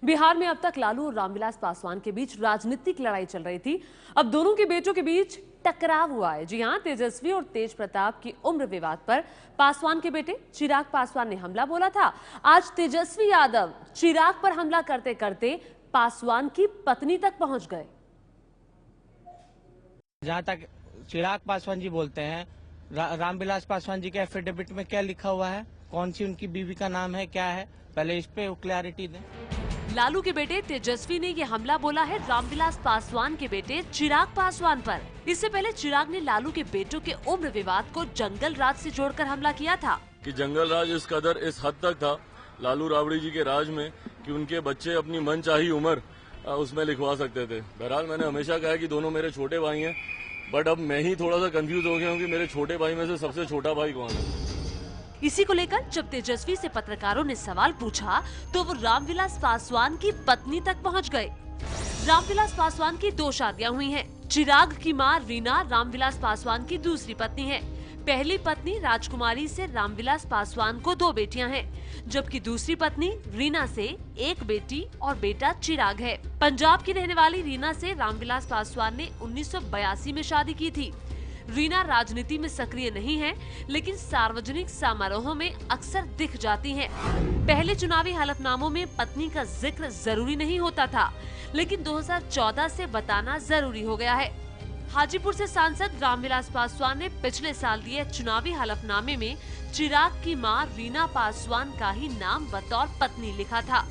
बिहार में अब तक लालू और रामविलास पासवान के बीच राजनीतिक लड़ाई चल रही थी। अब दोनों के बेटों के बीच टकराव हुआ है। जी हां, तेजस्वी और तेज प्रताप की उम्र विवाद पर पासवान के बेटे चिराग पासवान ने हमला बोला था। आज तेजस्वी यादव चिराग पर हमला करते करते पासवान की पत्नी तक पहुंच गए। जहां तक चिराग पासवान जी बोलते हैं, रामविलास पासवान जी के एफिडेविट में क्या लिखा हुआ है, कौन सी उनकी बीवी का नाम है, क्या है, पहले इस पे क्लैरिटी दें। लालू के बेटे तेजस्वी ने ये हमला बोला है रामविलास पासवान के बेटे चिराग पासवान पर। इससे पहले चिराग ने लालू के बेटों के उम्र विवाद को जंगल राज से जोड़कर हमला किया था कि जंगल राज इस कदर इस हद तक था लालू राबड़ी जी के राज में कि उनके बच्चे अपनी मनचाही उम्र उसमें लिखवा सकते थे। बहरहाल मैंने हमेशा कहा कि दोनों मेरे छोटे भाई हैं, बट अब मैं ही थोड़ा सा कंफ्यूज हो गया हूँ कि मेरे छोटे भाई में से सबसे छोटा भाई कौन है। इसी को लेकर जब तेजस्वी से पत्रकारों ने सवाल पूछा तो वो रामविलास पासवान की पत्नी तक पहुंच गए। रामविलास पासवान की 2 शादियां हुई हैं। चिराग की मां रीना रामविलास पासवान की दूसरी पत्नी है। पहली पत्नी राजकुमारी से रामविलास पासवान को 2 बेटियां हैं, जबकि दूसरी पत्नी रीना से 1 बेटी और बेटा चिराग है। पंजाब की रहने वाली रीना से रामविलास पासवान ने 1982 में शादी की थी। रीना राजनीति में सक्रिय नहीं है, लेकिन सार्वजनिक समारोहों में अक्सर दिख जाती हैं। पहले चुनावी हलफनामों में पत्नी का जिक्र जरूरी नहीं होता था, लेकिन 2014 से बताना जरूरी हो गया है। हाजीपुर से सांसद रामविलास पासवान ने पिछले साल दिए चुनावी हलफनामे में चिराग की मां रीना पासवान का ही नाम बतौर पत्नी लिखा था।